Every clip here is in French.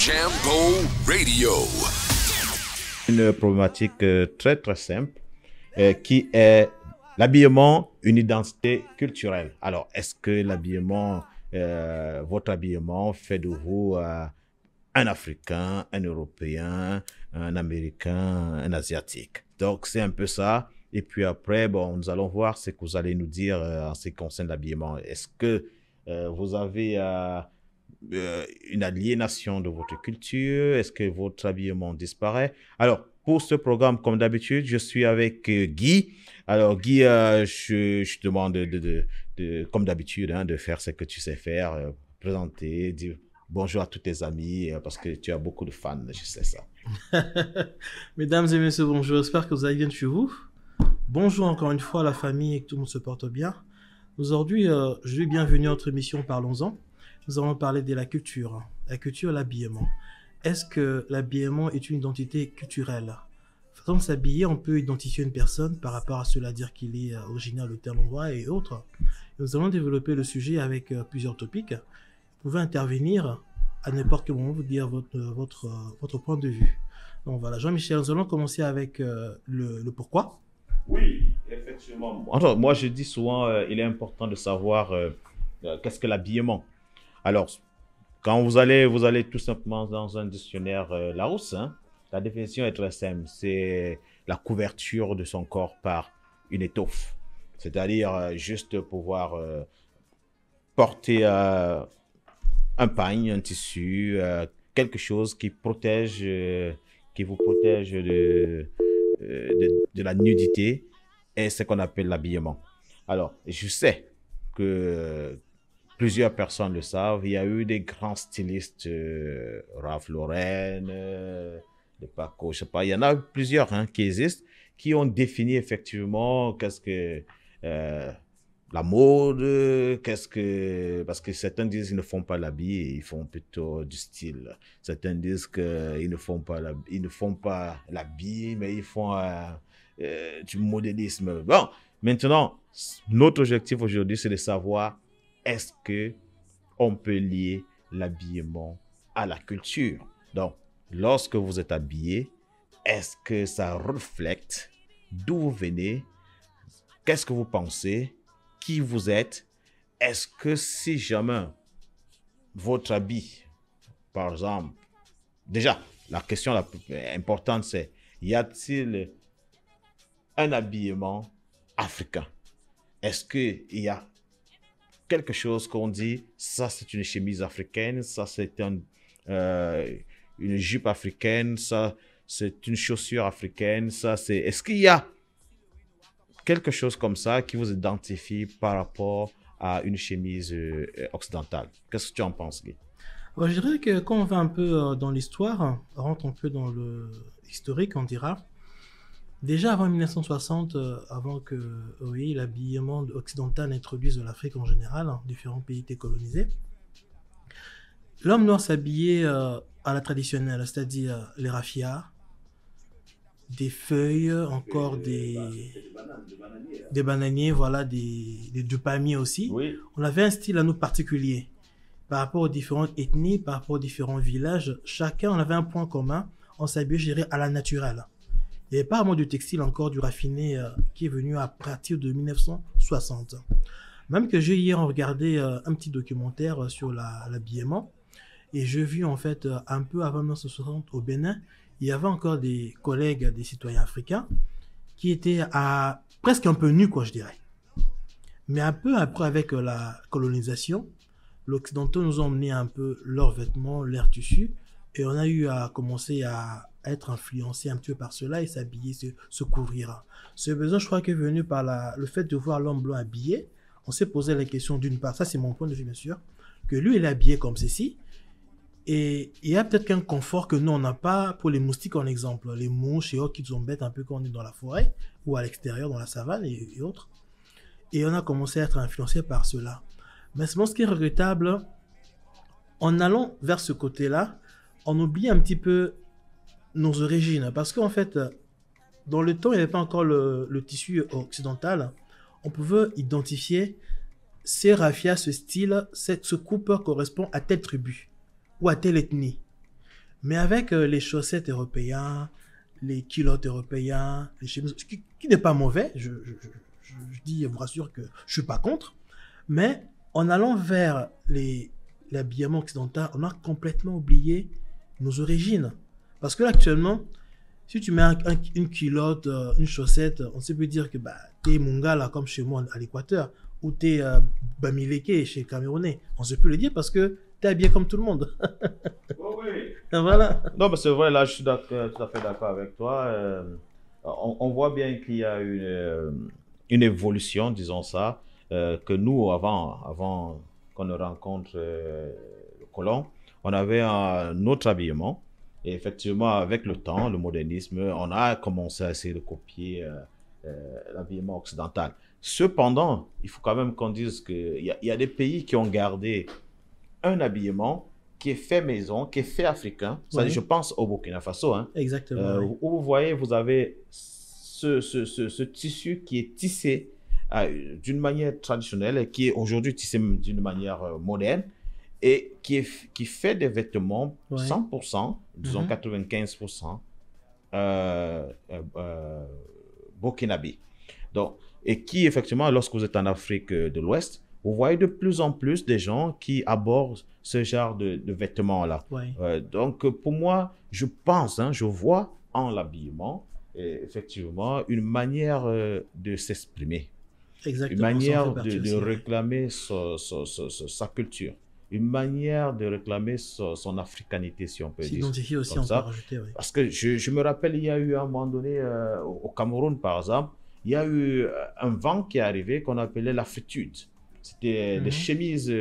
Jambo Radio. Une problématique très très simple qui est l'habillement, une identité culturelle. Alors, est-ce que l'habillement, votre habillement fait de vous un Africain, un Européen, un Américain, un Asiatique? Donc, c'est un peu ça. Et puis après, bon, nous allons voir ce que vous allez nous dire en ce qui concerne l'habillement. Est-ce que vous avez une aliénation de votre culture? Est-ce que votre habillement disparaît? Alors, pour ce programme, comme d'habitude, je suis avec Guy. Alors, Guy, je te demande, comme d'habitude, hein, de faire ce que tu sais faire, présenter, dire bonjour à tous tes amis, parce que tu as beaucoup de fans, je sais ça. Mesdames et messieurs, bonjour. J'espère que vous allez bien chez vous. Bonjour encore une fois à la famille et que tout le monde se porte bien. Aujourd'hui, je dis bienvenue à notre émission Parlons-en. Nous allons parler de la culture et l'habillement. Est-ce que l'habillement est une identité culturelle? Façon de s'habiller, on peut identifier une personne par rapport à cela, dire qu'il est originaire de tel endroit et autres. Nous allons développer le sujet avec plusieurs topics. Vous pouvez intervenir à n'importe quel moment, vous dire votre point de vue. Donc voilà, Jean-Michel, nous allons commencer avec le pourquoi. Oui, effectivement. Alors, moi, je dis souvent, il est important de savoir qu'est-ce que l'habillement. Alors, quand vous allez tout simplement dans un dictionnaire Larousse, hein, la définition est très simple. C'est la couverture de son corps par une étoffe. C'est-à-dire juste pouvoir porter un pagne, un tissu, quelque chose qui protège, qui vous protège de la nudité, et ce qu'on appelle l'habillement. Alors, je sais que plusieurs personnes le savent. Il y a eu des grands stylistes, Ralph Lauren, de Paco, je sais pas. Il y en a plusieurs hein, qui existent, qui ont défini effectivement qu'est-ce que la mode, parce que certains disent qu'ils ne font pas l'habit, ils font plutôt du style. Certains disent qu'ils ne font pas l'habit, mais ils font du modélisme. Bon, maintenant, notre objectif aujourd'hui, c'est de savoir est-ce que on peut lier l'habillement à la culture. Donc, lorsque vous êtes habillé, est-ce que ça reflète d'où vous venez, qu'est-ce que vous pensez, qui vous êtes? Est-ce que si jamais votre habit, par exemple, déjà, la question la plus importante, c'est y a-t-il un habillement africain? Est-ce qu'il y a quelque chose qu'on dit, ça c'est une chemise africaine, ça c'est une jupe africaine, ça c'est une chaussure africaine, ça c'est... Est-ce qu'il y a quelque chose comme ça qui vous identifie par rapport à une chemise occidentale? Qu'est-ce que tu en penses, Guy? Alors, je dirais que quand on va un peu dans l'histoire, on rentre un peu dans le historique, on dira. Déjà avant 1960, avant que oui, l'habillement occidental introduise de l'Afrique en général, hein, différents pays étaient colonisés, l'homme noir s'habillait à la traditionnelle, c'est-à-dire les raffias, des feuilles, encore des bananiers, voilà, du palmier aussi. Oui. On avait un style à nous particulier. Par rapport aux différentes ethnies, par rapport aux différents villages, chacun on avait un point commun, on s'habillait, je dirais, à la naturelle. Il n'y avait pas vraiment du textile encore, du raffiné qui est venu à partir de 1960. Même que j'ai hier regardé un petit documentaire sur l'habillement et j'ai vu en fait un peu avant 1960 au Bénin, il y avait encore des collègues, des citoyens africains qui étaient presque un peu nus, quoi, je dirais. Mais un peu après, avec la colonisation, les Occidentaux nous ont emmené un peu leurs vêtements, leurs tissus, et on a eu à commencer à être influencé un petit peu par cela et s'habiller, se couvrir. Ce besoin, je crois, que est venu par le fait de voir l'homme blanc habillé. On s'est posé la question d'une part, ça c'est mon point de vue bien sûr, que lui il est habillé comme ceci, et il y a peut-être qu'un confort que nous on n'a pas pour les moustiques en exemple, les mouches et autres qui nous embêtent un peu quand on est dans la forêt ou à l'extérieur dans la savane et autres. Et on a commencé à être influencé par cela. Mais ce qui est regrettable, en allant vers ce côté-là, on oublie un petit peu nos origines. Parce qu'en fait, dans le temps, il n'y avait pas encore le tissu occidental. On pouvait identifier ces raffias, ce style, ce coupe correspond à telle tribu ou à telle ethnie. Mais avec les chaussettes européens, les culottes européens, les chemises, qui n'est pas mauvais, je dis, je vous rassure que je suis pas contre, mais en allant vers l'habillement occidental, on a complètement oublié nos origines. Parce que là, actuellement, si tu mets une culotte, une chaussette, on se peut dire que bah, t'es Mongala comme chez moi à l'Équateur, ou t'es Bamileke chez les Camerounais. On se peut le dire parce que t'es habillé comme tout le monde. Oh oui. Voilà. Non, mais c'est vrai, là, je suis tout à fait d'accord avec toi. On voit bien qu'il y a une évolution, disons ça, que nous, avant qu'on ne rencontre le colon, on avait un autre habillement. Et effectivement, avec le temps, le modernisme, on a commencé à essayer de copier l'habillement occidental. Cependant, il faut quand même qu'on dise qu'il y a des pays qui ont gardé un habillement qui est fait maison, qui est fait africain. Oui. Je pense au Burkina Faso. Hein. Exactement. Oui. Où vous voyez, vous avez ce tissu qui est tissé d'une manière traditionnelle et qui est aujourd'hui tissé d'une manière moderne et qui fait des vêtements 100%, disons 95%, burkinabé. Donc, et qui, effectivement, lorsque vous êtes en Afrique de l'Ouest, vous voyez de plus en plus des gens qui abordent ce genre de vêtements-là. Oui. Donc, pour moi, je pense, je vois en l'habillement, effectivement, une manière de s'exprimer. Exactement. Une manière de réclamer sa culture. Une manière de réclamer son africanité, si on peut dire. S'identifier aussi, on peut rajouter, oui. Parce que je me rappelle, il y a eu à un moment donné, au Cameroun, par exemple, il y a eu un vent qui est arrivé qu'on appelait la fritude. C'était des chemises,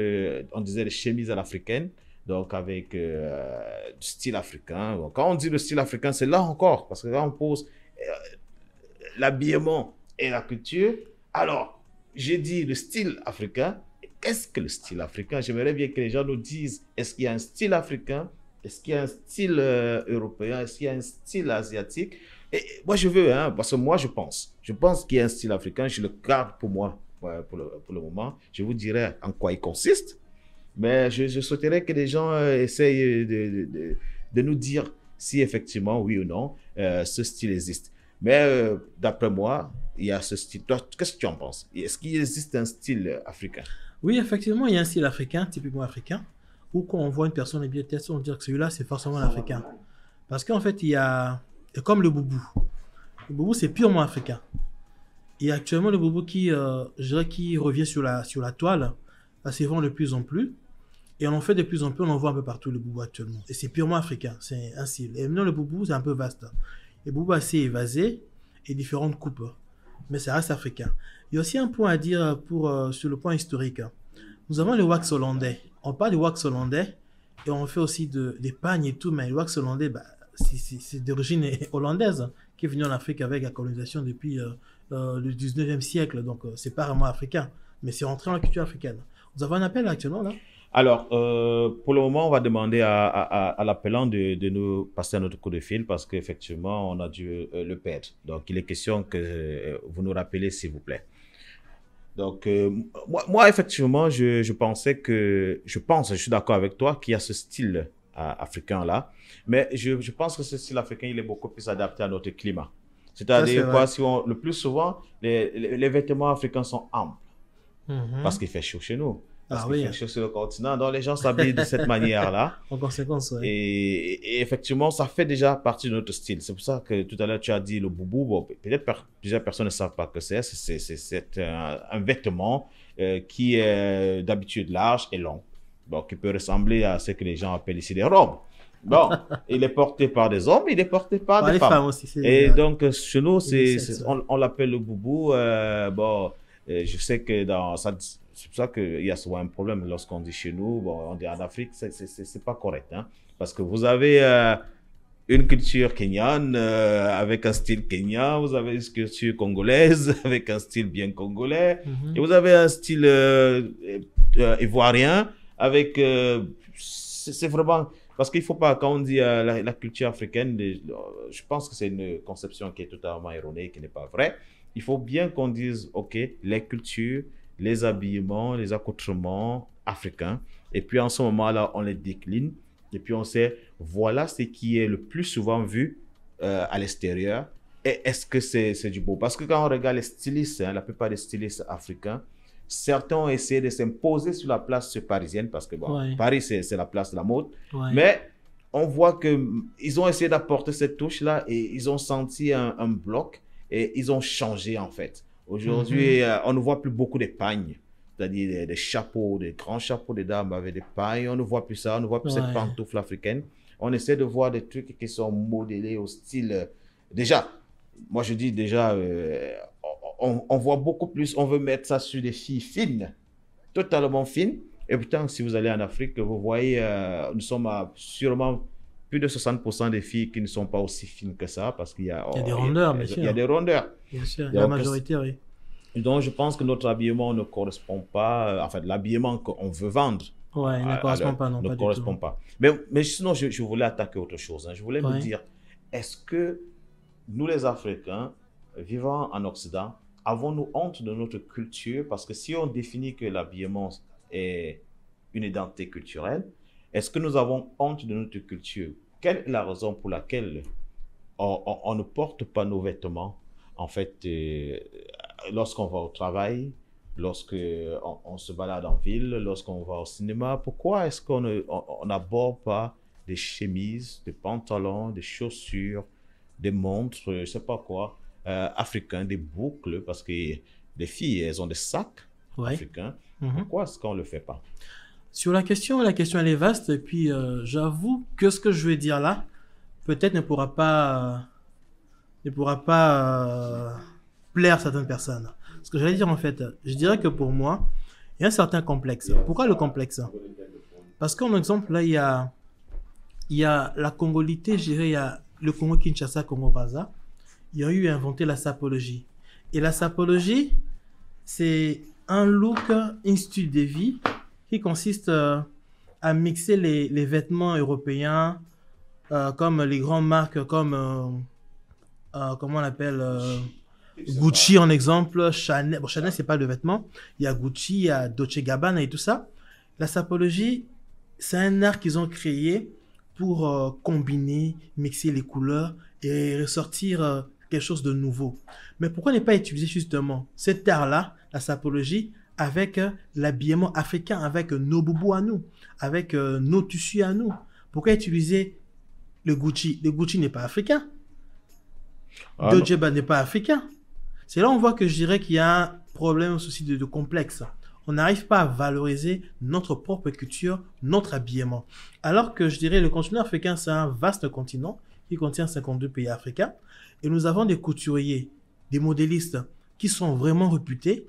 on disait des chemises à l'africaine, donc avec du style africain. Donc, quand on dit le style africain, c'est là encore, parce que là, on pose l'habillement et la culture. Alors, j'ai dit le style africain. Qu'est-ce que le style africain? J'aimerais bien que les gens nous disent, est-ce qu'il y a un style africain? Est-ce qu'il y a un style européen? Est-ce qu'il y a un style asiatique? Et moi, je veux, parce que moi, je pense qu'il y a un style africain. Je le garde pour moi, pour le moment. Je vous dirai en quoi il consiste. Mais je souhaiterais que les gens essayent de nous dire si effectivement, oui ou non, ce style existe. Mais d'après moi, il y a ce style. Toi, qu'est-ce que tu en penses? Est-ce qu'il existe un style africain? Oui, effectivement, il y a un style africain, typiquement africain, où quand on voit une personne habillée de telle sorte, on dit que celui-là, c'est forcément l'africain. Parce qu'en fait, il y a comme le boubou. Le boubou, c'est purement africain. Et actuellement, le boubou qui revient sur la toile, c'est vraiment de plus en plus. Et on en fait de plus en plus, on en voit un peu partout le boubou actuellement. Et c'est purement africain, c'est un style. Et maintenant, le boubou, c'est un peu vaste. Le boubou assez évasé et différentes coupes. Mais ça reste africain. Il y a aussi un point à dire sur le point historique. Nous avons le wax hollandais. On parle du wax hollandais et on fait aussi des pagnes et tout, mais le wax hollandais, c'est d'origine hollandaise qui est venu en Afrique avec la colonisation depuis le 19e siècle. Donc, c'est pas vraiment africain, mais c'est rentré dans la culture africaine. Nous avons un appel actuellement là? Alors, pour le moment, on va demander à l'appelant de nous passer un autre coup de fil parce qu'effectivement, on a dû le perdre. Donc, il est question que vous nous rappelez, s'il vous plaît. Donc, moi, effectivement, je suis d'accord avec toi qu'il y a ce style africain-là, mais je pense que ce style africain, il est beaucoup plus adapté à notre climat. C'est-à-dire quoi, le plus souvent, les vêtements africains sont amples parce qu'il fait chaud chez nous. Parce qu'il fait chaud sur le continent, donc les gens s'habillent de cette manière-là. En conséquence, oui. Et effectivement, ça fait déjà partie de notre style. C'est pour ça que tout à l'heure, tu as dit le boubou. Bon, peut-être plusieurs personnes ne savent pas que c'est. C'est un vêtement qui est d'habitude large et long. Donc, qui peut ressembler à ce que les gens appellent ici des robes. Bon, il est porté par des hommes, il est porté par des femmes aussi. Et donc, chez nous, on l'appelle le boubou. Je sais que c'est pour ça qu'il y a souvent un problème lorsqu'on dit chez nous, on dit en Afrique, c'est pas correct. Hein? Parce que vous avez une culture kenyane avec un style kenyan, vous avez une culture congolaise avec un style bien congolais, et vous avez un style ivoirien avec... c'est vraiment... Parce qu'il ne faut pas, quand on dit la culture africaine, je pense que c'est une conception qui est totalement erronée, qui n'est pas vraie. Il faut bien qu'on dise, OK, les cultures, les habillements, les accoutrements africains. Et puis en ce moment-là, on les décline Et puis on sait, voilà ce qui est le plus souvent vu à l'extérieur. Et est-ce que c'est du beau? Parce que quand on regarde les stylistes, hein, la plupart des stylistes africains, certains ont essayé de s'imposer sur la place parisienne, parce que bon, Ouais. Paris, c'est la place de la mode. Ouais. Mais on voit qu'ils ont essayé d'apporter cette touche-là et ils ont senti un bloc et ils ont changé en fait. Aujourd'hui, on ne voit plus beaucoup de pagnes, c'est-à-dire des chapeaux, des grands chapeaux de dames avec des pagnes. On ne voit plus ça, on ne voit plus cette Ouais. pantoufle africaine. On essaie de voir des trucs qui sont modelés au style. Déjà, moi je dis déjà, on voit beaucoup plus, on veut mettre ça sur des filles fines, totalement fines. Et pourtant, si vous allez en Afrique, vous voyez, nous sommes à sûrement plus de 60% des filles qui ne sont pas aussi fines que ça, parce qu'il y a, Il y a des rondeurs, bien il y sûr. a des rondeurs. Bien sûr, Il y a la aucun- majorité, oui. Et donc, je pense que notre habillement ne correspond pas, en fait, l'habillement qu'on veut vendre Ouais, il ne à correspond l'heure pas, non, ne pas du correspond tout. pas. Mais sinon, je voulais attaquer autre chose, hein. Je voulais me Ouais. dire, est-ce que nous, les Africains, vivant en Occident, avons-nous honte de notre culture? Parce que si on définit que l'habillement est une identité culturelle, est-ce que nous avons honte de notre culture? Quelle est la raison pour laquelle on ne porte pas nos vêtements, en fait, lorsqu'on va au travail, lorsqu'on on se balade en ville, lorsqu'on va au cinéma? Pourquoi est-ce qu'on n'aborde pas des chemises, des pantalons, des chaussures, des montres, je ne sais pas quoi, africains, des boucles? Parce que les filles, elles ont des sacs Ouais. africains. Mhm. Pourquoi est-ce qu'on ne le fait pas? Sur la question elle est vaste. Et puis, j'avoue que ce que je vais dire là, peut-être ne pourra pas plaire à certaines personnes. Ce que j'allais dire en fait, je dirais que pour moi, il y a un certain complexe. Pourquoi le complexe? Parce qu'en exemple, là, il y a la congolité, je dirais, il y a le Congo-Kinshasa, Congo-Braza. Ils ont eu inventé la sapologie. Et la sapologie, c'est un look, un style de vie qui consiste à mixer les vêtements européens, comme les grandes marques, comme, comment on appelle, Gucci en exemple, Chanel. Bon, Chanel, c'est pas le vêtement. Il y a Gucci, il y a Dolce Gabbana et tout ça. La sapologie, c'est un art qu'ils ont créé pour combiner, mixer les couleurs et ressortir quelque chose de nouveau. Mais pourquoi ne pas utiliser justement cet art-là, la sapologie, avec l'habillement africain, avec nos boubous à nous, avec nos tissus à nous? Pourquoi utiliser le Gucci? Le Gucci n'est pas africain. Ah, Dolce Gabbana n'est pas africain. C'est là où on voit que je dirais qu'il y a un problème aussi de complexe. On n'arrive pas à valoriser notre propre culture, notre habillement. Alors que je dirais le continent africain, c'est un vaste continent qui contient 52 pays africains. Et nous avons des couturiers, des modélistes qui sont vraiment réputés,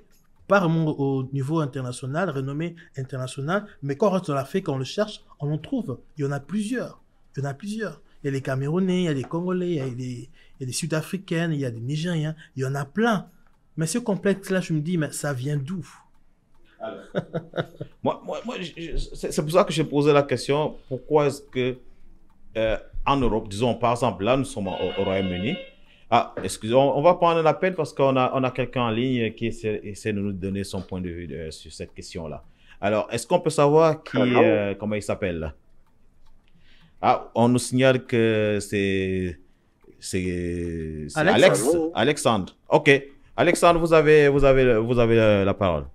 pas vraiment au niveau international, renommé international, mais quand on reste dans l'Afrique, on le cherche, on en trouve. Il y en a plusieurs. Il y en a plusieurs. Il y a les Camerounais, il y a les Congolais, il y a des Sud-Africaines, il y a des Nigériens. Il y en a plein. Mais ce complexe-là, je me dis, mais ça vient d'où? C'est pour ça que j'ai posé la question, pourquoi est-ce que en Europe, disons par exemple, là nous sommes au Royaume-Uni. Ah, excusez, on va prendre un appel parce qu'on a quelqu'un en ligne qui essaie de nous donner son point de vue sur cette question-là. Alors, est-ce qu'on peut savoir comment il s'appelle? Ah, on nous signale que c'est Alexandre. Ok, Alexandre, vous avez la parole.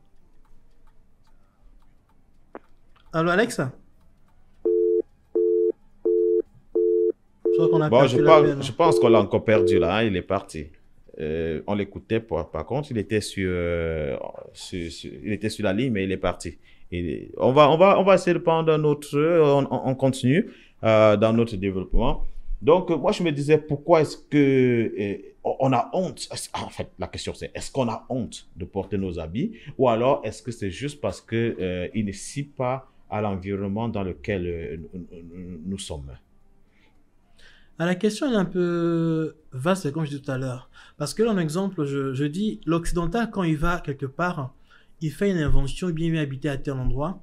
Allô, Alex? Bon, je pense qu'on l'a encore perdu là, hein, il est parti. On l'écoutait par contre, il était sur la ligne, mais il est parti. Et on va essayer de prendre un autre, on continue dans notre développement. Donc, moi, je me disais, pourquoi est-ce que on a honte? En fait, la question c'est, est-ce qu'on a honte de porter nos habits? Ou alors, est-ce que c'est juste parce qu'il ne scie pas à l'environnement dans lequel nous sommes? La question est un peu vaste, comme je disais tout à l'heure. Parce que là, en exemple, je dis, l'occidental, quand il va quelque part, il fait une invention, bien habité à tel endroit.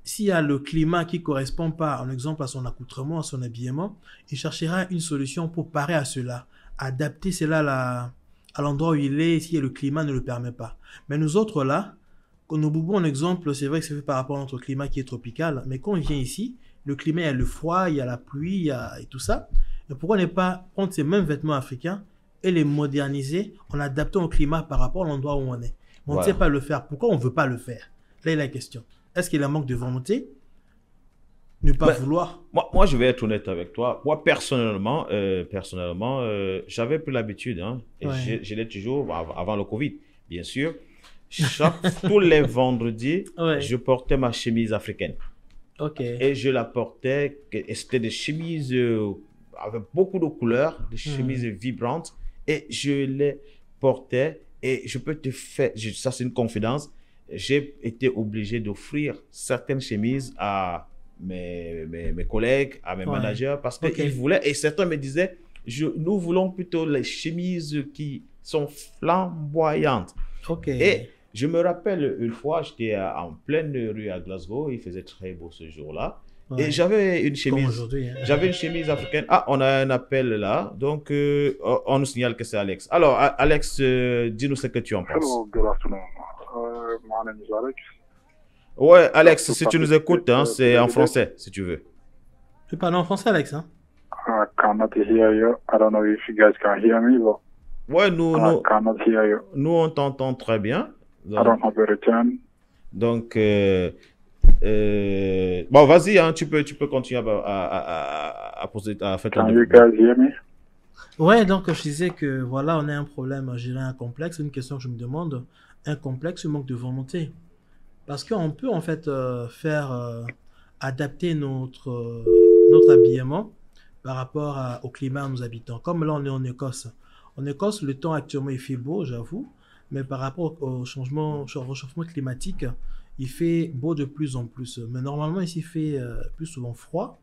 S'il y a le climat qui ne correspond pas, en exemple, à son accoutrement, à son habillement, il cherchera une solution pour parer à cela, adapter cela à l'endroit où il est, si le climat ne le permet pas. Mais nous autres, là, quand nos boubous, en exemple, c'est vrai que c'est fait par rapport à notre climat qui est tropical, mais quand on vient ici, Le climat, il y a le froid, il y a la pluie, et tout ça. Et pourquoi ne pas prendre ces mêmes vêtements africains et les moderniser en adaptant au climat par rapport à l'endroit où on est? On ne Voilà. sait pas le faire. Pourquoi on ne veut pas le faire? Là est la question. Est-ce qu'il y a un manque de volonté? Ne pas Ben, vouloir? Moi, je vais être honnête avec toi. Moi, personnellement, j'avais plus l'habitude, hein, et Ouais. je l'ai toujours avant le Covid, bien sûr. Tous les vendredis, Ouais. je portais ma chemise africaine. Ok. Et je la portais, et c'était des chemises avec beaucoup de couleurs, des chemises vibrantes, et je les portais, et je peux te faire, ça c'est une confidence, j'ai été obligé d'offrir certaines chemises à mes collègues, à mes Ouais. managers, parce Ok. qu'ils voulaient, et certains me disaient, nous voulons plutôt les chemises qui sont flamboyantes. Ok. Et je me rappelle une fois, j'étais en pleine rue à Glasgow, il faisait très beau ce jour-là, Ouais. et j'avais une Comme chemise, aujourd'hui. Hein. j'avais une chemise africaine. Ah, on a un appel là, donc on nous signale que c'est Alex. Alors, Alex, dis-nous ce que tu en penses. Hello, good afternoon. My name is Alex. Ouais, Alex, To si tu nous écoutes, hein, participate, c'est en today. français, si tu veux. Tu parles en français, Alex, hein? I cannot hear you. I don't know if you guys can hear me, but Ouais, I cannot hear you. nous on t'entend très bien. I don't have a return. Donc, bon, vas-y, hein, tu peux continuer à poser, à faire ton Can you développement. guys hear me? Ouais, donc je disais que voilà, on a un problème à gérer un complexe. Une question que je me demande, un complexe, un manque de volonté. Parce qu'on peut en fait adapter notre habillement par rapport au climat où nous habitons. Comme là, on est en Écosse. En Écosse, le temps actuellement, il fait beau, j'avoue. Mais par rapport au réchauffement climatique, il fait beau de plus en plus. Mais normalement, ici, il fait plus souvent froid.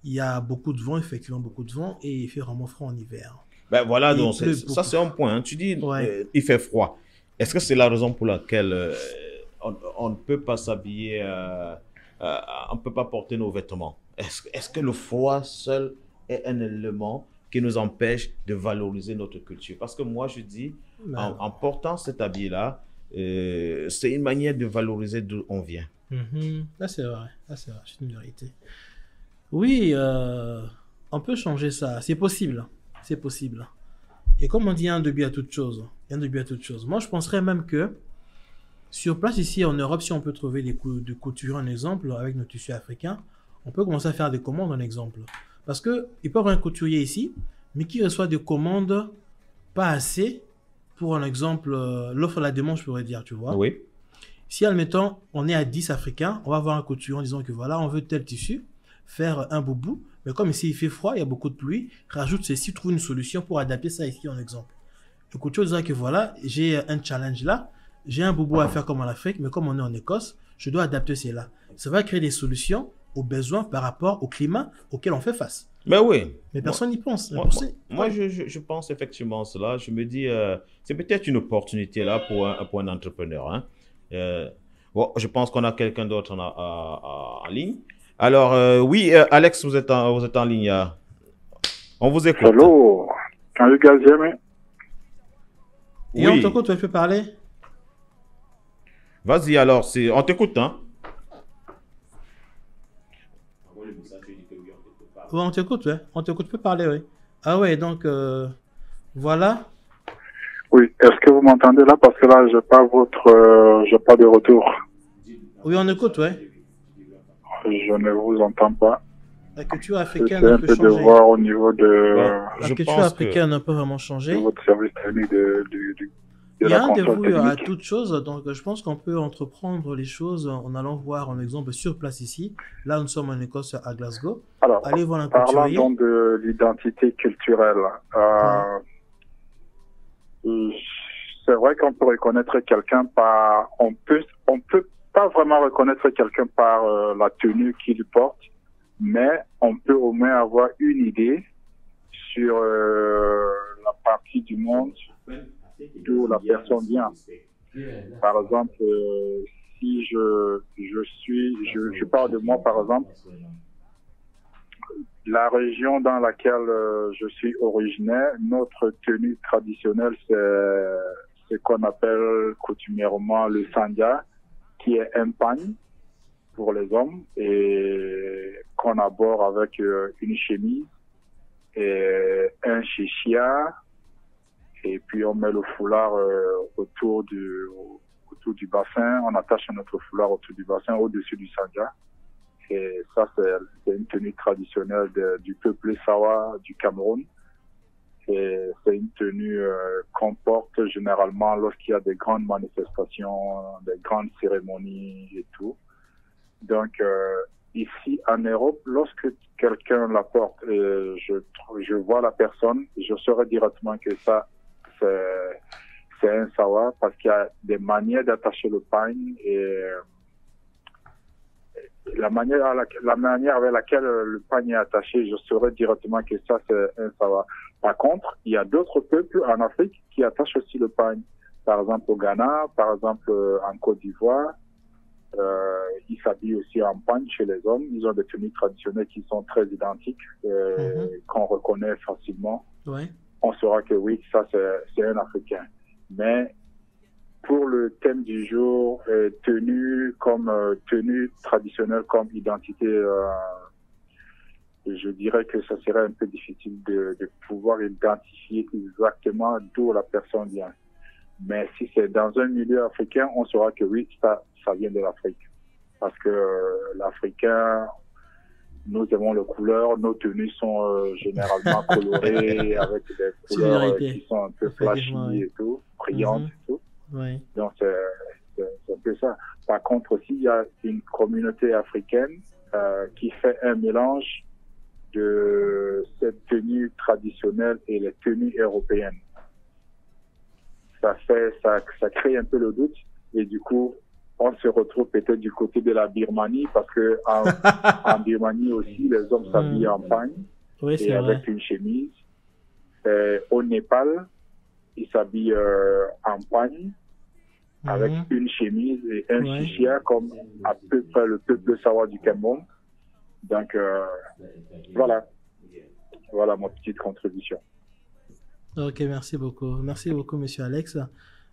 Il y a beaucoup de vent, effectivement, beaucoup de vent. Et il fait vraiment froid en hiver. Ben voilà, Et donc il pleut ça beaucoup. c'est un point, hein. Tu dis, Ouais. il fait froid. Est-ce que c'est la raison pour laquelle on ne peut pas s'habiller, on ne peut pas porter nos vêtements? Est-ce que le froid seul est un élément qui nous empêche de valoriser notre culture? Parce que moi, je dis, en portant cet habit-là, c'est une manière de valoriser d'où on vient. Là, c'est vrai. Là, c'est vrai. C'est une vérité. Oui, on peut changer ça. C'est possible. C'est possible. Et comme on dit, il y a un début à toute chose. Il y a un début à toute chose. Moi, je penserais même que sur place, ici en Europe, si on peut trouver des couturiers, un exemple, avec nos tissus africains, on peut commencer à faire des commandes, un exemple. Parce qu'il peut y avoir un couturier ici, mais qui reçoit des commandes pas assez pour, un exemple, l'offre à la demande, je pourrais dire, tu vois. Oui. Si, admettons, on est à 10 Africains, on va voir un couturier en disant que voilà, on veut tel tissu, faire un boubou, mais comme ici il fait froid, il y a beaucoup de pluie, rajoute ceci, trouve une solution pour adapter ça ici en exemple. Le couturier dira que voilà, j'ai un challenge là, j'ai un boubou à faire comme en Afrique, mais comme on est en Écosse, je dois adapter cela. Ça va créer des solutions aux besoins par rapport au climat auquel on fait face. Mais oui. Mais personne n'y pense. Moi, je pense effectivement cela. Je me dis, c'est peut-être une opportunité là pour un entrepreneur. Hein. Bon, je pense qu'on a quelqu'un d'autre en ligne. Alors, oui, Alex, vous êtes en ligne. On vous écoute. Hello. Can you guys hear me? Et Oui. on t'écoute, tu peux parler? Vas-y, alors, on t'écoute, hein? Oui, on t'écoute, ouais. On t'écoute, tu peux parler, oui. Ah ouais, donc, voilà. Oui. Est-ce que vous m'entendez là? Parce que là, j'ai pas de retour. Oui, on écoute, ouais. Je ne vous entends pas. La culture J'essaie africaine un ne peut peu de changer. voir au niveau de La Je culture pense africaine ne peut vraiment changer. votre service technique de Il y a la un console dévoué à technique. toute chose, donc je pense qu'on peut entreprendre les choses en allant voir un exemple sur place ici. Là, nous sommes en Écosse, à Glasgow. Alors, Allez voir un parlant couturier. donc de l'identité culturelle, c'est vrai qu'on peut reconnaître quelqu'un par, on peut pas vraiment reconnaître quelqu'un par la tenue qu'il porte, mais on peut au moins avoir une idée sur la partie du monde d'où la personne vient. Par exemple, si je parle de moi par exemple, la région dans laquelle je suis originaire, notre tenue traditionnelle, c'est ce qu'on appelle coutumièrement le sandja, qui est un pagne pour les hommes, et qu'on aborde avec une chemise et un chichia, et puis on met le foulard autour du bassin, on attache notre foulard autour du bassin, au-dessus du sanga. Et ça, c'est une tenue traditionnelle du peuple Sawa du Cameroun. Et c'est une tenue qu'on porte généralement lorsqu'il y a des grandes manifestations, des grandes cérémonies et tout. Donc, ici en Europe, lorsque quelqu'un la porte et je vois la personne, je saurais directement que ça, c'est un Sawa, parce qu'il y a des manières d'attacher le pagne et la manière avec laquelle le pagne est attaché, je saurais directement que ça, c'est un Sawa. Par contre, il y a d'autres peuples en Afrique qui attachent aussi le pagne. Par exemple au Ghana, par exemple en Côte d'Ivoire, ils s'habillent aussi en pagne chez les hommes. Ils ont des tenues traditionnelles qui sont très identiques, qu'on reconnaît facilement. Ouais. On saura que oui, ça c'est un Africain. Mais pour le thème du jour, tenue traditionnelle comme identité, je dirais que ça serait un peu difficile de pouvoir identifier exactement d'où la personne vient. Mais si c'est dans un milieu africain, on saura que oui, ça vient de l'Afrique. Parce que l'Africain, nous aimons les couleurs, nos tenues sont généralement colorées, avec des couleurs qui sont un peu flashy et tout, brillantes et tout. Ouais. Donc c'est un peu ça. Par contre aussi, il y a une communauté africaine qui fait un mélange de cette tenue traditionnelle et les tenues européennes. Ça crée un peu le doute, et du coup, on se retrouve peut-être du côté de la Birmanie, parce que en Birmanie aussi, les hommes s'habillent en pagne, oui, et avec une chemise. Au Népal, ils s'habillent en pagne, avec une chemise et un chichia, comme à peu près le peuple Sawa du Cameroun. Donc, voilà ma petite contribution. Ok, merci beaucoup. Merci beaucoup, monsieur Alex.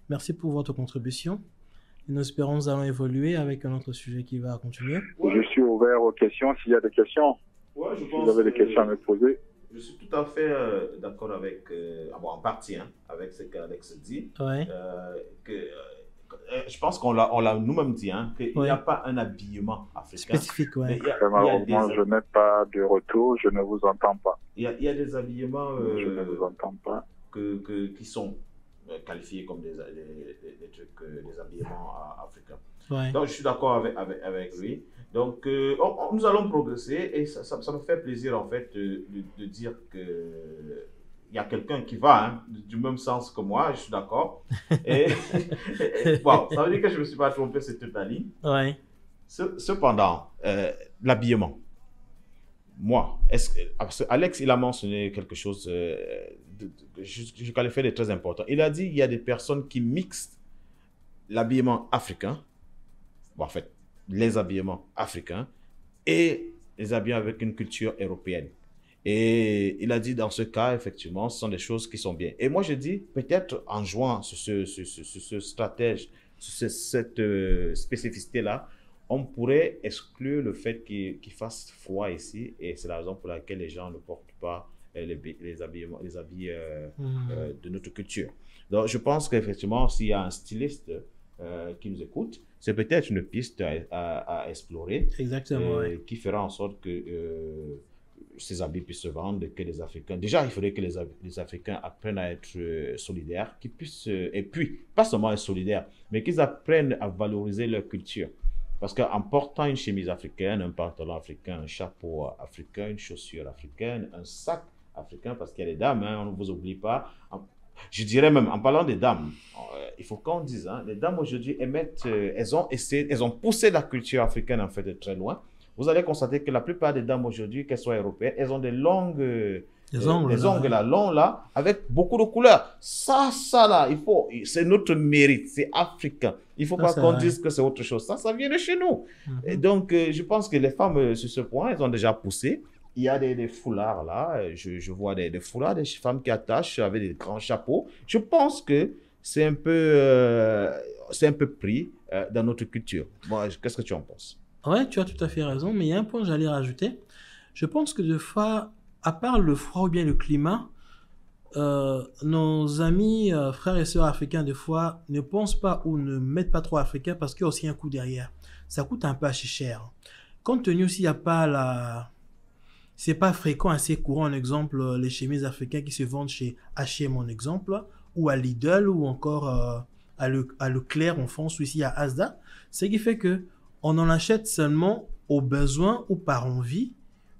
Merci pour votre contribution. Et nous espérons que nous allons évoluer avec un autre sujet qui va continuer. Je suis ouvert aux questions. S'il y a des questions, ouais, si vous avez des questions à me poser. Je suis tout à fait d'accord avec, en partie, avec ce qu'Alex dit. Ouais. Je pense qu'on l'a nous-mêmes dit, qu'il n'y a pas un habillement africain. Spécifique, ouais. Malheureusement, je n'ai pas de retour, je ne vous entends pas. Il y a des habillements je ne vous entends pas. qui sont qualifiés comme des trucs, des habillements africains. Ouais. Donc, je suis d'accord avec lui. Donc, nous allons progresser, et ça me fait plaisir, en fait, de dire que il y a quelqu'un qui va du même sens que moi, je suis d'accord. Et bon, ça veut dire que je ne me suis pas trompé, c'est toute la ligne. Ouais. Cependant, l'habillement. Moi, Alex, il a mentionné quelque chose, je qualifie de très important. Il a dit qu'il y a des personnes qui mixent l'habillement africain, en fait, les habillements africains, et les habillements avec une culture européenne. Et il a dit, dans ce cas, effectivement, ce sont des choses qui sont bien. Et moi, je dis, peut-être en jouant sur ce stratège, sur cette spécificité-là, on pourrait exclure le fait qu'il fasse froid ici. Et c'est la raison pour laquelle les gens ne portent pas les habits de notre culture. Donc, je pense qu'effectivement, s'il y a un styliste qui nous écoute, c'est peut-être une piste à explorer. Exactement, qui fera en sorte que ces habits puissent se vendre, que les Africains... Déjà, il faudrait que les Africains apprennent à être solidaires, qu'ils puissent... et puis, pas seulement être solidaires, mais qu'ils apprennent à valoriser leur culture. Parce qu'en portant une chemise africaine, un pantalon africain, un chapeau africain, une chaussure africaine, un sac africain, parce qu'il y a des dames, on ne vous oublie pas. Je dirais même, en parlant des dames, il faut qu'on dise, les dames aujourd'hui elles ont poussé la culture africaine en fait de très loin. Vous allez constater que la plupart des dames aujourd'hui, qu'elles soient européennes, elles ont des longues... Des ongles là, longs là, avec beaucoup de couleurs. Ça là, c'est notre mérite, c'est africain. Il ne faut pas qu'on dise que c'est autre chose. Ça vient de chez nous. Et donc, je pense que les femmes, sur ce point, elles ont déjà poussé. Il y a des foulards là, je vois des foulards, des femmes qui attachent avec des grands chapeaux. Je pense que c'est un peu pris dans notre culture. Moi, qu'est-ce que tu en penses? Ouais, tu as tout à fait raison, mais il y a un point que j'allais rajouter. Je pense que des fois, à part le froid ou bien le climat, nos amis, frères et sœurs africains, des fois, ne pensent pas ou ne mettent pas trop africain parce qu'il y a aussi un coût derrière. Ça coûte un peu assez cher. Compte tenu aussi, il n'y a pas la... C'est pas fréquent, assez courant, en exemple, les chemises africaines qui se vendent chez H&M, en exemple, ou à Lidl, ou encore à Leclerc en France, ou ici à Asda. Ce qui fait que on en achète seulement au besoin ou par envie,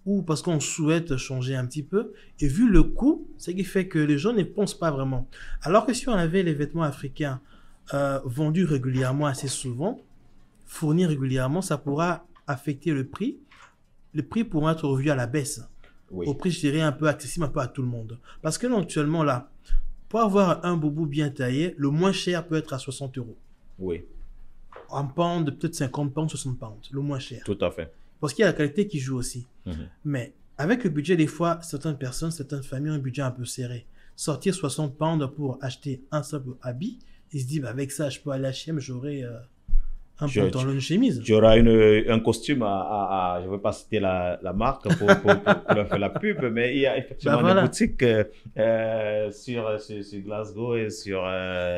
ou parce qu'on souhaite changer un petit peu. Et vu le coût, ce qui fait que les gens ne pensent pas vraiment. Alors que si on avait les vêtements africains vendus régulièrement, assez souvent, fournis régulièrement, ça pourra affecter le prix. Le prix pourra être revu à la baisse. Oui, Au prix, je dirais, un peu accessible, un peu à tout le monde. Parce que là, actuellement, là, pour avoir un boubou bien taillé, le moins cher peut être à 60 euros. oui, Un pound, peut-être 50 pounds, 60 pounds, le moins cher. tout à fait. Parce qu'il y a la qualité qui joue aussi. Mhm. Mais avec le budget, des fois, certaines personnes, certaines familles ont un budget un peu serré. Sortir 60 pounds pour acheter un simple habit, ils se disent, bah, avec ça, je peux aller à H&M, j'aurai un pantalon, une chemise. Tu auras un costume je ne vais pas citer la marque pour leur faire la pub, mais il y a effectivement Bah, voilà. des boutiques sur Glasgow et sur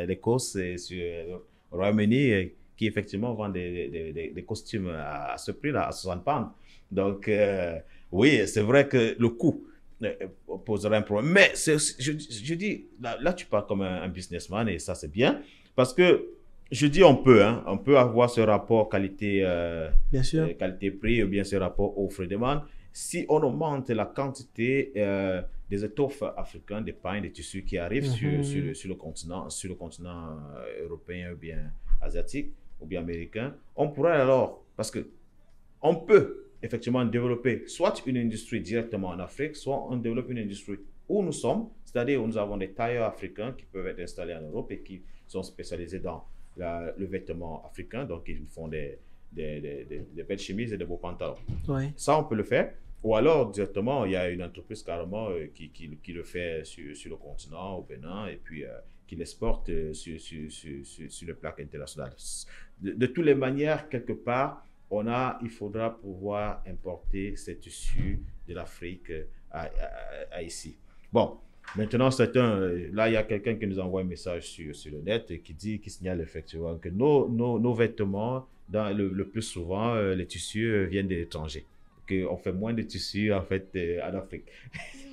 l'Écosse et sur le Royaume-Uni qui effectivement vendent des costumes à ce prix-là, à 60 pounds. Donc, oui, c'est vrai que le coût poserait un problème. Mais je dis, là, tu parles comme un businessman et ça, c'est bien parce que je dis on peut avoir ce rapport Bien sûr. qualité-prix ou bien ce rapport offre-demande. Si on augmente la quantité des étoffes africaines, des pains, des tissus qui arrivent sur le continent européen ou bien asiatique ou bien américain, on pourrait alors, parce que on peut effectivement développer soit une industrie directement en Afrique, soit on développe une industrie où nous sommes, c'est-à-dire où nous avons des tailleurs africains qui peuvent être installés en Europe et qui sont spécialisés dans le vêtement africain, donc ils font des belles chemises et des beaux pantalons. Ouais. Ça, on peut le faire. Ou alors, directement, il y a une entreprise carrément qui le fait sur le continent, au Bénin, et puis qui l'exporte sur le plaque international. De toutes les manières, quelque part, il faudra pouvoir importer ces tissus de l'Afrique à ici. Bon, maintenant, là, il y a quelqu'un qui nous envoie un message sur le net et qui signale effectivement que nos vêtements, le plus souvent, les tissus viennent de l'étranger. Qu'on fait moins de tissus, en fait, en Afrique.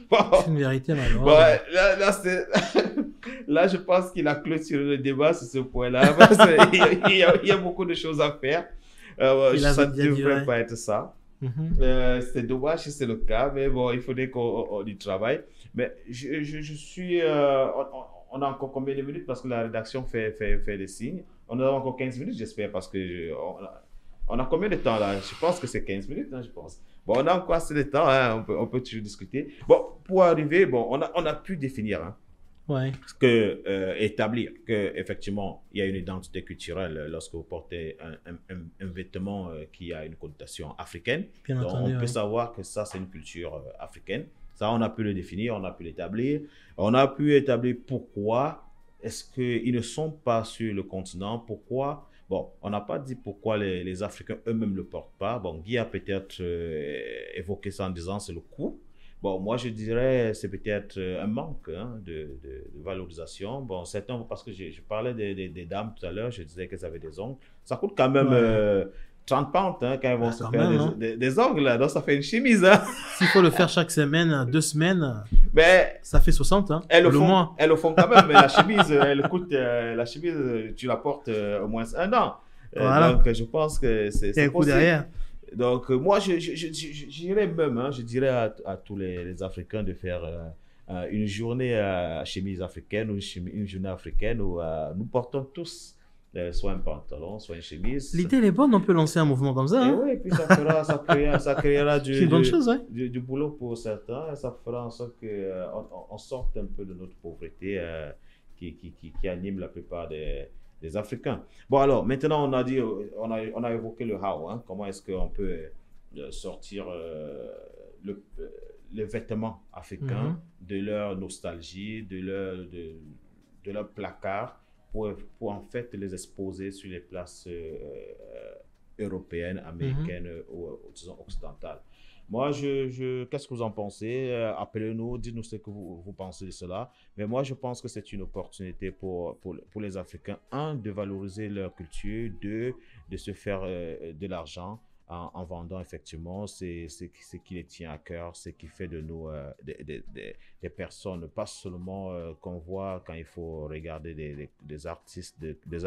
Bon. C'est une vérité, malheureusement. Ouais, là, je pense qu'il a clôturé le débat sur ce point-là. Parce qu'il y a beaucoup de choses à faire. Ça ne devrait pas être ça. C'est dommage si c'est le cas, mais bon, il faudrait qu'on y travaille. Mais je suis... on a encore combien de minutes parce que la rédaction fait des signes. On a encore 15 minutes, j'espère, parce que on a combien de temps là? Je pense que c'est 15 minutes, hein, je pense. Bon, on a encore assez de temps, hein, on peut toujours discuter. Bon, pour arriver, bon, on a pu définir, hein, Ouais. établir qu'effectivement, il y a une identité culturelle lorsque vous portez un vêtement qui a une connotation africaine. Bien Donc, entendu, on peut ouais. savoir que ça, c'est une culture africaine. Ça, on a pu le définir, on a pu l'établir. On a pu établir pourquoi est-ce qu'ils ne sont pas sur le continent, pourquoi... Bon, on n'a pas dit pourquoi les Africains eux-mêmes ne le portent pas. Bon, Guy a peut-être évoqué ça en disant c'est le coût. Bon, moi je dirais c'est peut-être un manque hein, de valorisation. Bon, certains, parce que je parlais des dames tout à l'heure, je disais qu'elles avaient des ongles. Ça coûte quand même 30 pounds hein, quand elles vont se faire même, des ongles. Là. Donc ça fait une chemise. Hein. S'il faut le faire chaque semaine, 2 semaines, Mais ça fait 60, hein, elles le le font, mois. elles le font quand même. Mais la chemise, elle coûte, la chemise, tu la portes au moins 1 an. Voilà. Donc je pense que c'est Il y a un coup possible. derrière. Donc moi, j'irais même, hein, je dirais à tous les Africains de faire une journée à chemise africaine ou une journée africaine où nous portons tous soit un pantalon, soit une chemise. L'idée, elle est bonne, on peut lancer un mouvement comme ça. Et Hein. oui, puis ça créera C'est une bonne chose, ouais. du boulot pour certains. Et ça fera en sorte qu'on sorte un peu de notre pauvreté qui anime la plupart des Africains. Bon, alors, maintenant, on a évoqué le how. Hein, comment est-ce qu'on peut sortir les vêtements africains de leur nostalgie, de leur placard, pour en fait les exposer sur les places européenne, américaine ou disons occidentale. Moi, qu'est-ce que vous en pensez? Appelez-nous, dites-nous ce que vous pensez de cela. Mais moi, je pense que c'est une opportunité pour les Africains, un, de valoriser leur culture, deux, de se faire de l'argent en vendant effectivement ce qui les tient à cœur, ce qui fait de nous des personnes, pas seulement qu'on voit quand il faut regarder des artistes, des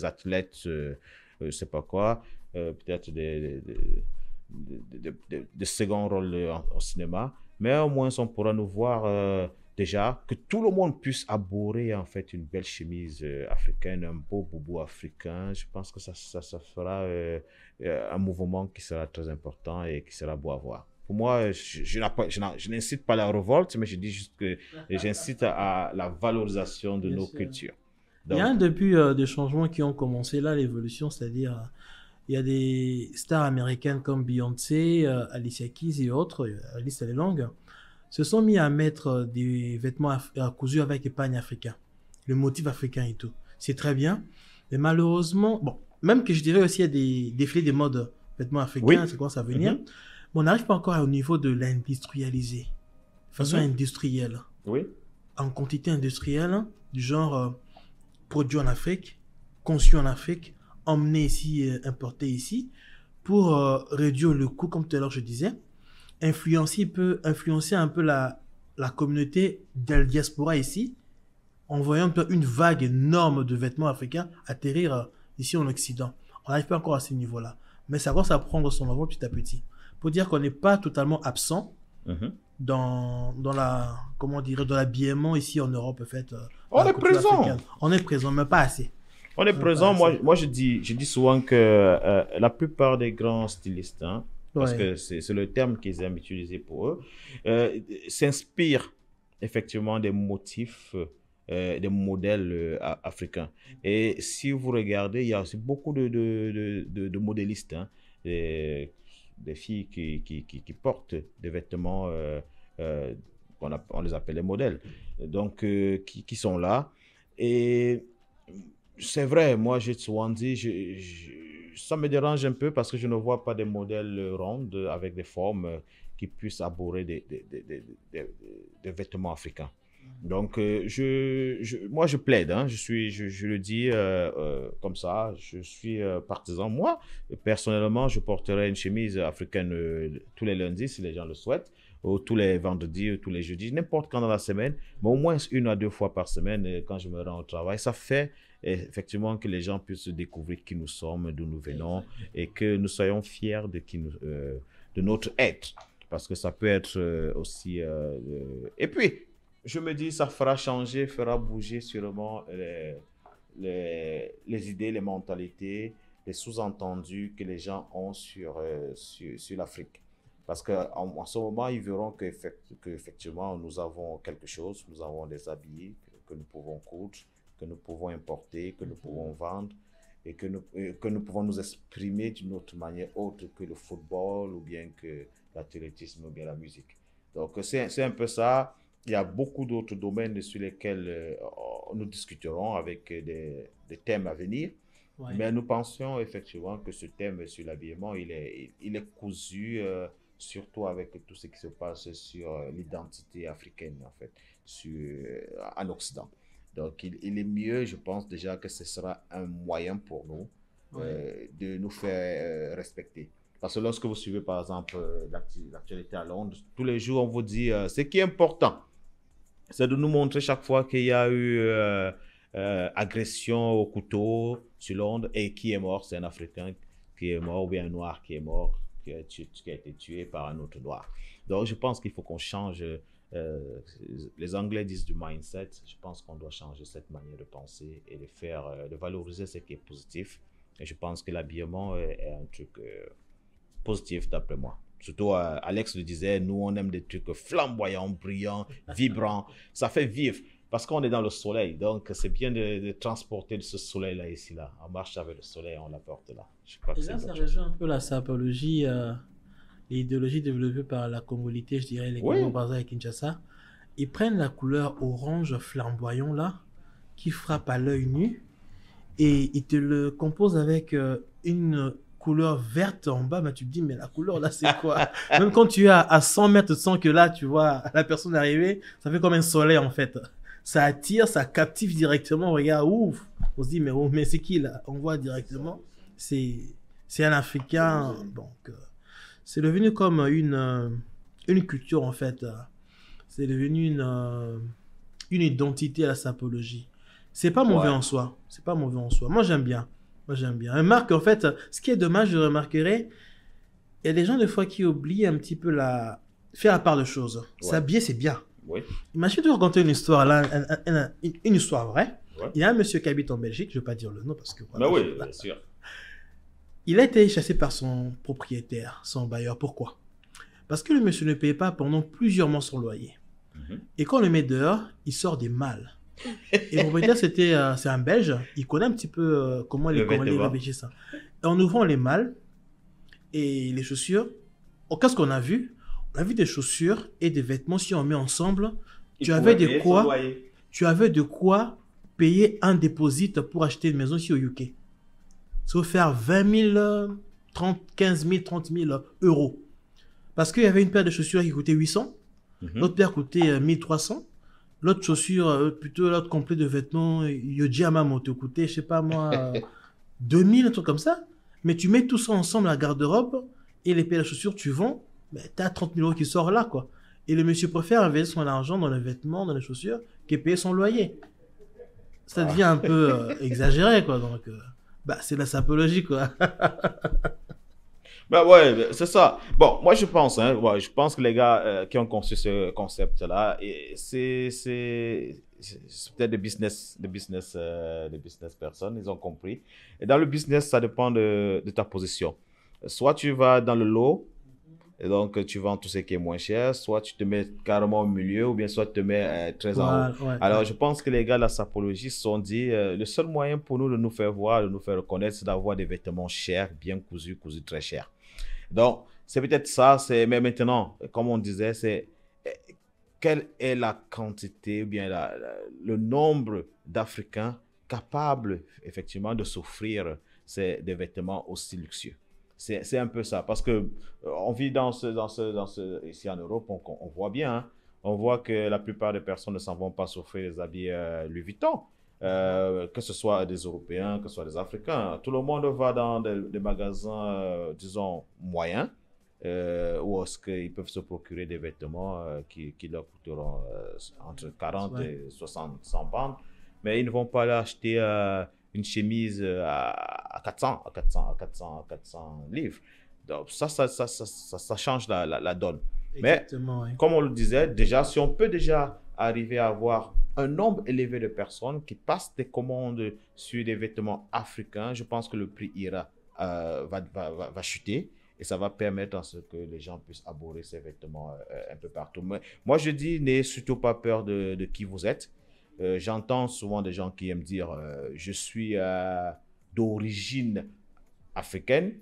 athlètes, je sais pas quoi, peut-être de second rôle au cinéma, mais au moins on pourra nous voir déjà, que tout le monde puisse arborer en fait une belle chemise africaine, un beau boubou africain. Je pense que ça fera un mouvement qui sera très important et qui sera beau à voir. Pour moi, je n'incite pas à la révolte, mais je dis juste que j'incite à la valorisation de nos cultures. Donc, il y a depuis des changements qui ont commencé là, l'évolution, c'est-à-dire il y a des stars américaines comme Beyoncé, Alicia Keys et autres, la liste elle est longue, se sont mis à mettre des vêtements cousus avec épargne africain, le motif africain et tout. C'est très bien, mais malheureusement, bon, même que je dirais aussi il y a des défilés de mode vêtements africains, oui. Ça commence à venir, mais on n'arrive pas encore au niveau de l'industrialiser, de façon industrielle, oui. En quantité industrielle, du genre produit en Afrique, conçu en Afrique, emmené ici, importé ici, pour réduire le coût, comme tout à l'heure je disais, influencer un peu la communauté de la diaspora ici, en voyant une vague énorme de vêtements africains atterrir ici en Occident. On n'arrive pas encore à ce niveau-là, mais ça commence à prendre son envol petit à petit. Pour dire qu'on n'est pas totalement absent dans la, comment dire, dans l'habillement ici en Europe, en fait. On est présent. Africaine. On est présent, mais pas assez. On est présent. Moi, je dis souvent que la plupart des grands stylistes, parce que c'est le terme qu'ils aiment utiliser pour eux, s'inspirent effectivement des motifs, des modèles africains. Et si vous regardez, il y a aussi beaucoup de modélistes, des filles qui portent des vêtements, on les appelle les modèles, donc qui sont là. Et c'est vrai, moi j'ai souvent dit, ça me dérange un peu parce que je ne vois pas des modèles ronds avec des formes qui puissent arborer des vêtements africains. Donc moi je plaide, je le dis comme ça, je suis partisan. Moi, personnellement, je porterai une chemise africaine tous les lundis si les gens le souhaitent, ou tous les vendredis, ou tous les jeudis, n'importe quand dans la semaine, mais au moins 1 à 2 fois par semaine quand je me rends au travail. Ça fait effectivement que les gens puissent découvrir qui nous sommes, d'où nous venons, et que nous soyons fiers de notre être, parce que ça peut être aussi... Et puis, je me dis, ça fera bouger sûrement les idées, les mentalités, les sous-entendus que les gens ont sur l'Afrique. Parce qu'en ce moment, ils verront qu'effectivement, nous avons quelque chose, nous avons des habits que nous pouvons coudre, que nous pouvons importer, que nous pouvons vendre, et que nous pouvons nous exprimer d'une autre manière autre que le football ou bien que l'athlétisme ou bien la musique. Donc, c'est un peu ça. Il y a beaucoup d'autres domaines sur lesquels nous discuterons avec des thèmes à venir. Ouais. Mais nous pensions effectivement que ce thème sur l'habillement, il est cousu, surtout avec tout ce qui se passe sur l'identité africaine, en fait, en Occident. Donc, il est mieux, je pense déjà que ce sera un moyen pour nous de nous faire respecter. Parce que lorsque vous suivez, par exemple, l'actualité à Londres, tous les jours, on vous dit ce qui est important, c'est de nous montrer chaque fois qu'il y a eu agression au couteau sur Londres et qui est mort, c'est un Africain qui est mort ou bien un Noir qui est mort, qui a été tué par un autre Noir. Donc, je pense qu'il faut qu'on change. Les Anglais disent du mindset. Je pense qu'on doit changer cette manière de penser et de valoriser ce qui est positif. Et je pense que l'habillement est un truc positif d'après moi. Surtout, Alex le disait, nous on aime des trucs flamboyants, brillants, vibrants. Ça fait vivre parce qu'on est dans le soleil. Donc, c'est bien de transporter ce soleil-là ici, là. On marche avec le soleil, on l'apporte là. Je crois que ça rejoint un peu la sapologie, l'idéologie développée par la congolité, je dirais, les Congolais et Kinshasa. Ils prennent la couleur orange flamboyant là, qui frappe à l'œil nu, et ils te le composent avec une couleur verte en bas, bah, tu te dis, mais la couleur là, c'est quoi? Même quand tu es à 100 mètres, tu sens que là, tu vois la personne arriver, ça fait comme un soleil en fait. Ça attire, ça captive directement. Regarde, ouf! On se dit, mais, oh, mais c'est qui là? On voit directement. C'est un Africain. Donc, c'est devenu comme une culture en fait. C'est devenu une identité à la sapologie. C'est pas mauvais en soi. C'est pas mauvais en soi. Moi, j'aime bien. Remarque, en fait, ce qui est dommage, je remarquerai, il y a des gens, des fois, qui oublient un petit peu faire la part de choses. S'habiller, c'est bien. Oui. Imagine, tu raconter une histoire, là, une histoire vraie. Ouais. Il y a un monsieur qui habite en Belgique, je ne vais pas dire le nom parce que... Voilà, oui, bien sûr. Il a été chassé par son propriétaire, son bailleur. Pourquoi? Parce que le monsieur ne payait pas pendant plusieurs mois son loyer. Et quand on le met dehors, il sort des malles. Et le propriétaire, c'est un Belge. Il connaît un petit peu comment les réfléchissent ça. Et en ouvrant les malles et les chaussures, qu'est-ce qu'on a vu? On a vu des chaussures et des vêtements. Si on met ensemble, tu avais de quoi payer un dépôt pour acheter une maison ici au UK. Ça va faire 20 000, 15 000, 30 000 euros. Parce qu'il y avait une paire de chaussures qui coûtait 800. L'autre paire coûtait 1300. L'autre chaussure, plutôt l'autre complet de vêtements, Yojiyama te coûtait, je sais pas moi, 2000, un truc comme ça. Mais tu mets tout ça ensemble à la garde-robe et les paires de chaussures, tu vends, ben, tu as 30 000 euros qui sortent là, quoi. Et le monsieur préfère investir son argent dans les vêtements, dans les chaussures, que payer son loyer. Ça devient un peu exagéré, quoi. Donc, c'est la sapologie, quoi. Ben ouais, c'est ça. Bon, moi je pense que les gars qui ont conçu ce concept-là, c'est peut-être des business personnes, ils ont compris. Et dans le business, ça dépend de ta position. Soit tu vas dans le lot, et donc tu vends tout ce qui est moins cher, soit tu te mets carrément au milieu, ou bien soit tu te mets très en haut. Alors je pense que les gars de la sapologie se sont dit, le seul moyen pour nous de nous faire voir, de nous faire reconnaître, c'est d'avoir des vêtements chers, bien cousus très chers. Donc, c'est peut-être ça, mais maintenant, comme on disait, c'est quelle est la quantité, ou bien le nombre d'Africains capables, effectivement, de s'offrir des vêtements aussi luxueux. C'est un peu ça, parce que on vit ici en Europe, on voit bien, hein, on voit que la plupart des personnes ne s'en vont pas s'offrir des habits Louis Vuitton. Que ce soit des Européens, que ce soit des Africains. Tout le monde va dans des magasins, disons, moyens, où est-ce qu'ils peuvent se procurer des vêtements qui leur coûteront entre 40 et 60, 100 pounds. Mais ils ne vont pas aller acheter une chemise à 400 livres. Donc ça change la donne. Exactement, mais, comme on le disait, déjà, si on peut déjà arriver à avoir un nombre élevé de personnes qui passent des commandes sur des vêtements africains, je pense que le prix va chuter et ça va permettre à ce que les gens puissent aborder ces vêtements un peu partout. Mais moi, je dis, n'ayez surtout pas peur de qui vous êtes. J'entends souvent des gens qui aiment dire je suis d'origine africaine.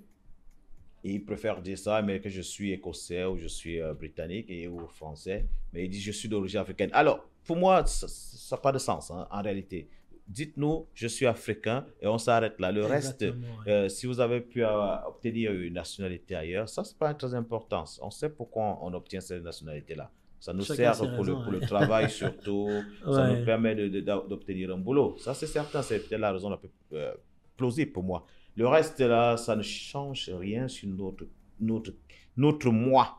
Et ils préfèrent dire ça, mais que je suis écossais ou je suis britannique ou français. Mais ils disent je suis d'origine africaine. Alors, pour moi, ça n'a pas de sens, hein, en réalité. Dites-nous, je suis africain et on s'arrête là. Le reste, si vous avez pu obtenir une nationalité ailleurs, ça, c'est pas très important. On sait pourquoi on obtient cette nationalité-là. Ça nous sert pour le travail surtout. Ça nous permet d'obtenir un boulot. Ça, c'est certain. C'est peut-être la raison la plus plausible pour moi. Le reste, là, ça ne change rien sur notre moi,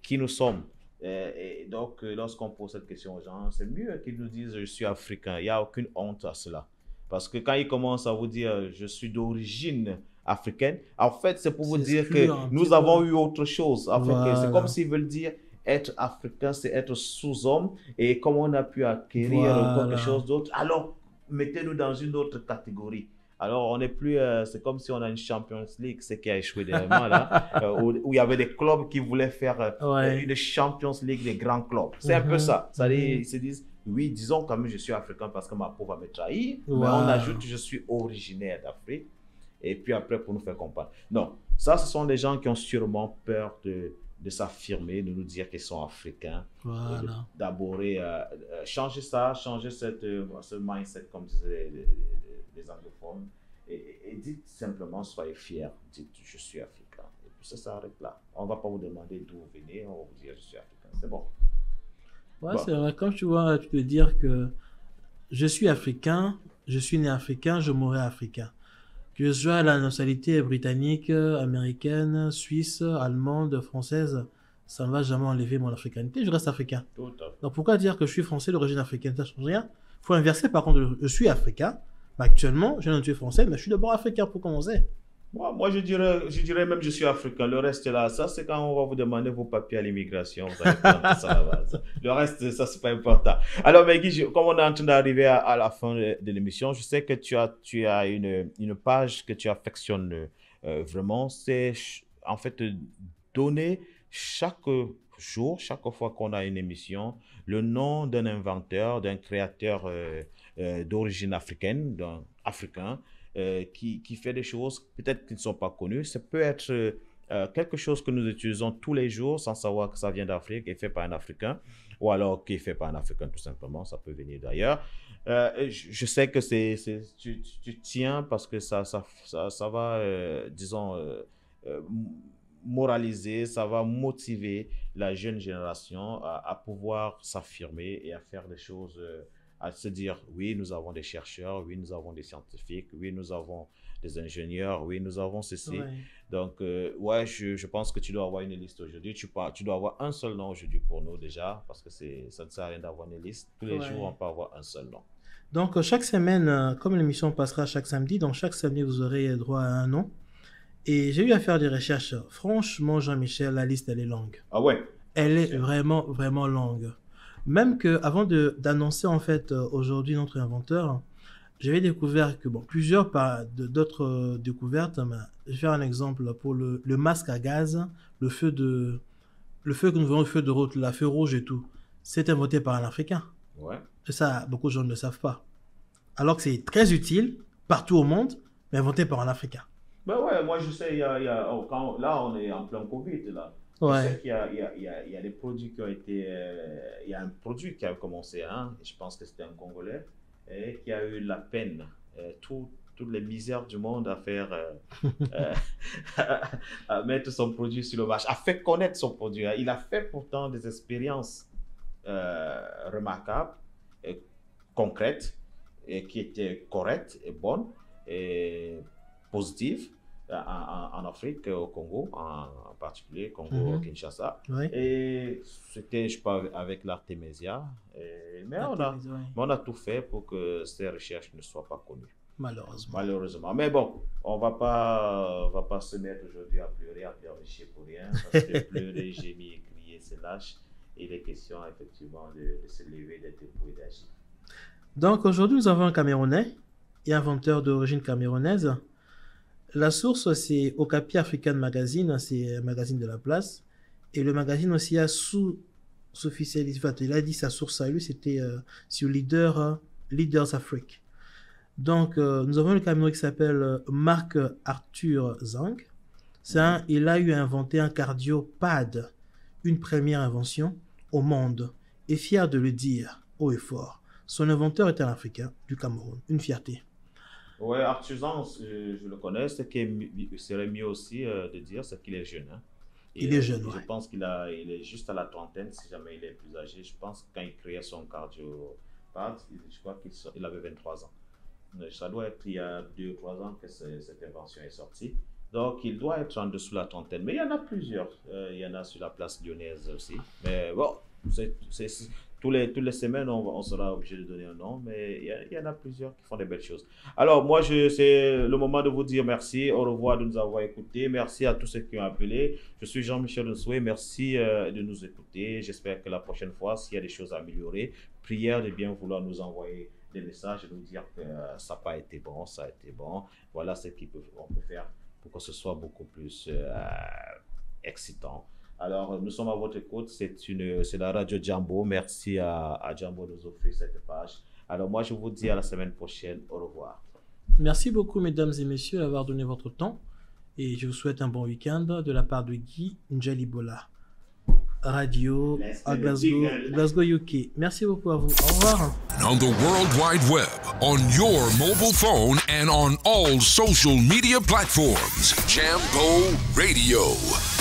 qui nous sommes. Et donc, lorsqu'on pose cette question aux gens, c'est mieux qu'ils nous disent « je suis africain ». Il n'y a aucune honte à cela. Parce que quand ils commencent à vous dire « je suis d'origine africaine », en fait, c'est pour vous dire que nous avons eu autre chose. Voilà. C'est comme s'ils veulent dire être africain, c'est être sous-homme. Et comme on a pu acquérir quelque chose d'autre, alors mettez-nous dans une autre catégorie. Alors, on n'est plus, c'est comme si on a une Champions League, c'est qui a échoué dernièrement là, où il y avait des clubs qui voulaient faire une Champions League des grands clubs. C'est un peu ça. Ils se disent, oui, disons quand même je suis africain parce que ma peau va me trahir, mais on ajoute je suis originaire d'Afrique. Et puis après, pour nous faire comprendre. Non, ça, ce sont des gens qui ont sûrement peur de s'affirmer, de nous dire qu'ils sont africains. Voilà. D'aborder, changer ça, changer ce mindset, comme disaient les anglophones, et et dites simplement, soyez fiers, dites je suis africain. Et puis ça s'arrête là. On ne va pas vous demander d'où vous venez, on va vous dire je suis africain. C'est bon. Ouais, Bon. c'est vrai. Comme tu vois, tu peux dire que je suis africain, je suis né africain, je mourrai africain. Que je sois à la nationalité britannique, américaine, suisse, allemande, française, ça ne va jamais enlever mon africanité, je reste africain. Tout à fait. Donc pourquoi dire que je suis français d'origine africaine, ça ne change rien. Il faut inverser par contre, je suis africain, mais actuellement, je suis français, mais je suis d'abord africain pour commencer. Moi, je dirais même je suis africain. Le reste là, ça c'est quand on va vous demander vos papiers à l'immigration. Vous allez prendre ça là-bas. Le reste, ça c'est pas important. Alors Meggy, comme on est en train d'arriver à la fin de l'émission, je sais que tu as une page que tu affectionnes vraiment. C'est en fait donner chaque jour, chaque fois qu'on a une émission, le nom d'un inventeur, d'un créateur d'origine africaine, d'un africain. Qui fait des choses peut-être qui ne sont pas connues. Ça peut être quelque chose que nous utilisons tous les jours sans savoir que ça vient d'Afrique et fait par un Africain, ou alors qui est fait par un Africain tout simplement, ça peut venir d'ailleurs. Je sais que tu tiens parce que ça va, disons, moraliser, ça va motiver la jeune génération à pouvoir s'affirmer et à faire des choses à se dire, oui, nous avons des chercheurs, oui, nous avons des scientifiques, oui, nous avons des ingénieurs, oui, nous avons ceci. Ouais. Donc, ouais, je pense que tu dois avoir une liste aujourd'hui. Tu dois avoir un seul nom aujourd'hui pour nous déjà, parce que ça ne sert à rien d'avoir une liste. Tous les jours, on peut avoir un seul nom. Donc, chaque semaine, comme l'émission passera chaque samedi, donc chaque samedi, vous aurez droit à un nom. Et j'ai eu à faire des recherches. Franchement, Jean-Michel, la liste, elle est longue. Ah ouais? Elle est vraiment, vraiment longue. Même qu'avant d'annoncer en fait aujourd'hui notre inventeur, j'avais découvert que, bon, plusieurs d'autres découvertes, mais je vais faire un exemple pour le masque à gaz, le feu que nous voyons, le feu de route, la feu rouge et tout, c'est inventé par un Africain. Ouais. Et ça, beaucoup de gens ne le savent pas. Alors que c'est très utile partout au monde, mais inventé par un Africain. Ben ouais, moi je sais, là on est en plein Covid là. Ouais. Je sais qu'il y a des produits qui ont été. Il y a un produit qui a commencé, hein, je pense que c'était un Congolais, et qui a eu la peine, toutes les misères du monde à faire. À mettre son produit sur le marché, a fait connaître son produit. Hein. Il a fait pourtant des expériences remarquables, concrètes, et qui étaient correctes et bonnes, et positives. En Afrique, au Congo, en particulier, Congo, Kinshasa. Ouais. Et c'était, je parle, avec l'Artemisia. Mais on a tout fait pour que ces recherches ne soient pas connues. Malheureusement. Mais bon, on va pas se mettre aujourd'hui à pleurer, à pleurnicher pour rien, parce que pleurer, gémir, crier, c'est lâche. Il est question effectivement de se lever, d'être debout et d'agir. Donc aujourd'hui, nous avons un Camerounais et inventeur d'origine camerounaise. La source, c'est Okapi African Magazine, c'est un magazine de la place. Et le magazine aussi a sous-officialisé, il a dit sa source à lui, c'était sur Leaders Afrique. Donc, nous avons le Camerounais qui s'appelle Marc Arthur Zang. Il a eu inventé un cardiopad, une première invention au monde, et fier de le dire haut et fort. Son inventeur est un Africain du Cameroun, une fierté. Oui, Arthur, je le connais. Ce qui serait mieux aussi de dire, c'est qu'il est jeune. Hein. Il est jeune, Je pense qu'il est juste à la trentaine, si jamais il est plus âgé. Je pense que quand il créait son cardiopad, je crois qu'il avait 23 ans. Ça doit être il y a 2 ou 3 ans que cette invention est sortie. Donc, il doit être en dessous de la trentaine. Mais il y en a plusieurs. Il y en a sur la place lyonnaise aussi. Mais bon, toutes les semaines, on sera obligé de donner un nom, mais il y en a plusieurs qui font des belles choses. Alors, moi, c'est le moment de vous dire merci, au revoir de nous avoir écoutés. Merci à tous ceux qui ont appelé. Je suis Jean-Michel Nsoué. Merci de nous écouter. J'espère que la prochaine fois, s'il y a des choses à améliorer, prière de bien vouloir nous envoyer des messages et nous dire que ça n'a pas été bon, ça a été bon. Voilà ce qu'on peut faire pour que ce soit beaucoup plus excitant. Alors, nous sommes à votre écoute. C'est la radio Jambo. Merci à Jambo de nous offrir cette page. Alors, moi, je vous dis à la semaine prochaine. Au revoir. Merci beaucoup, mesdames et messieurs, d'avoir donné votre temps. Et je vous souhaite un bon week-end de la part de Guy Njalibola. Radio à Glasgow, UK. Merci beaucoup à vous. Au revoir. On the World Wide Web, on your mobile phone, and on all social media platforms. Jambo Radio.